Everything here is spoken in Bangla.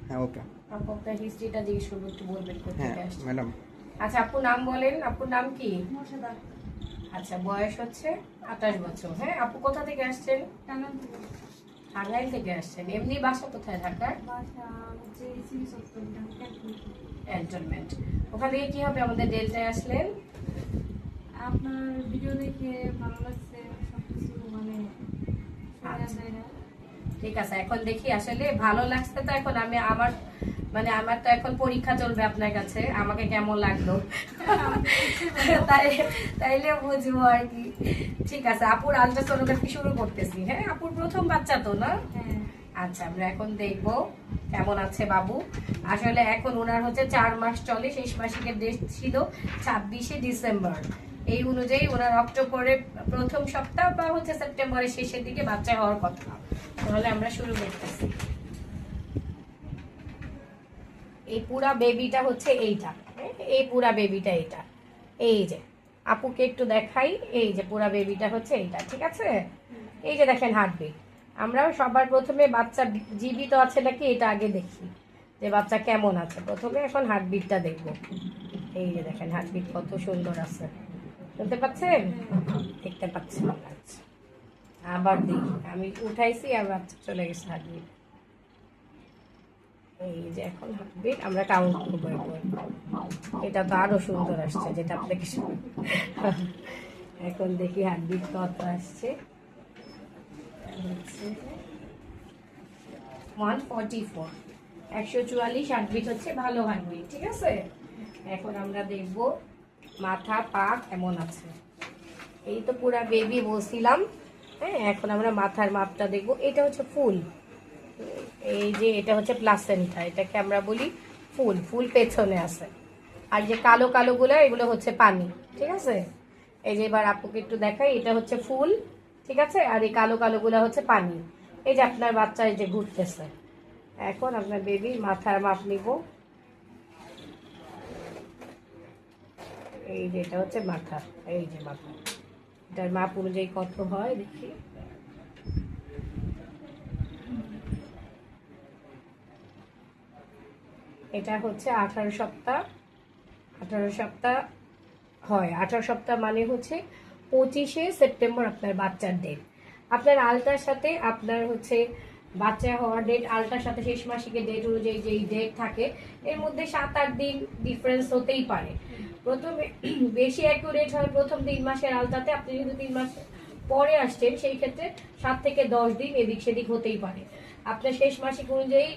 হ্যাঁ ওকে। আপু আপনার হিস্ট্রিটা জিজ্ঞেস করবো, একটু বলবেন হ্যাঁ কোথেকে আসছেন? ম্যাডাম। আচ্ছা আপু নাম বলেন, আপুর নাম কি? আচ্ছা বয়স হচ্ছে 28 বছর। হ্যাঁ আপু কোথা থেকে আসছেন? টাঙ্গাইল থেকে আসছেন। এমনি বাসা কোথায় ঢাকার? ক্যান্টনমেন্ট। ওখান থেকে কি হবে আমাদের ডেল্টায় আসলেন? আপনার ভিডিও দেখে ভালো লাগছে, সবকিছু মানে আচ্ছা। ঠিক আছে, এখন দেখি আসলে ভালো লাগছে তো। এখন আমি আমার আমার তো এখন পরীক্ষা চলবে আপনার কাছে, আমাকে কেমন লাগলো তাইলে বুঝবো আর কি। ঠিক আছে, আপুর আলট্রাসোনোগ্রাফি শুরু করতেছি। হ্যাঁ আপুর প্রথম বাচ্চা তো না? হ্যাঁ। আচ্ছা আমরা এখন দেখবো কেমন আছে বাবু। আসলে এখন ওনার হচ্ছে 4 মাস চলে, শেষ মাসিকের ডেট ছিল 26শে ডিসেম্বর। এই অনুযায়ী ওনার অক্টোবরে প্রথম সপ্তাহ বা হচ্ছে সেপ্টেম্বরের শেষের দিকে বাচ্চা হওয়ার কথা। তাহলে আমরা শুরু করতেছি। এই পুরা বেবিটা হচ্ছে এইটা, এই পুরা বেবিটা এইটা। এই যে আপুকে একটু দেখাই, এই যে পুরা বেবিটা হচ্ছে এইটা, ঠিক আছে? এই যে দেখেন হার্টবিট। আমরাও সবার প্রথমে বাচ্চা জীবিত আছে নাকি এটা আগে দেখি, যে বাচ্চা কেমন আছে। প্রথমে এখন হার্টবিটটা দেখবো। এই যে দেখেন হার্টবিট কত সুন্দর আছে, শুনতে পাচ্ছেন? দেখতে পাচ্ছেন? আচ্ছা আবার দেখি, আমি উঠাইছি আর বাচ্চা চলে গেছে হার্টবিট। এই যে এখন হার্টবিট আমরা কাউন্ট করবো একবার। এটা তো আরো সুন্দর আসছে যেটা আপনাকে এখন দেখি হার্টবিট কত আসছে। হচ্ছে 144, 144 হার্টবিট হচ্ছে ভালো হার্টবিট, ঠিক আছে? এখন আমরা দেখব মাথা পা কেমন আছে। এই তো পুরা বেবি বলছিলাম। হ্যাঁ এখন আমরা মাথার মাপটা দেখব। এটা হচ্ছে ফুল, এই যে এটা হচ্ছে প্লাসেন্টা, এটাকে আমরা বলি ফুল। ফুল পেছনে আছে, আর যে কালো কালো গুলো এগুলো হচ্ছে পানি, ঠিক আছে? এই যে এবার আপুকে একটু দেখাই, এটা হচ্ছে ফুল, ঠিক আছে? আর এই কালো কালো গুলো হচ্ছে পানি। এই যে আপনার বাচ্চা এই যে ঘুরতেছে। এখন আপনার বেবির মাথার মাপ নিব। এই যে এটা হচ্ছে মাথা, এই যে মাথা, এটার মাপ অনুযায়ী কত হয় দেখি। এটা হচ্ছে 18 সপ্তাহ। 18 সপ্তাহ হয়। 18 সপ্তাহ মানে হচ্ছে 25শে সেপ্টেম্বর আপনার বাচ্চার ডেট। আপনার আলতার সাথে আপনার হচ্ছে বাচ্চা হওয়ার ডেট, আলতার সাথে শেষ মাসিকের ডেট অনুযায়ী যেই ডেট থাকে এর মধ্যে 7-8 দিন ডিফারেন্স হতেই পারে। প্রথমে বেশি অ্যাকুরেট হয় প্রথম 3 মাসের আলতাতে। আপনি যদি 3 মাস পরে আসছেন সেই ক্ষেত্রে 7 থেকে 10 দিন এদিক সেদিক হতেই পারে। আপনার শেষ মাসিক অনুযায়ী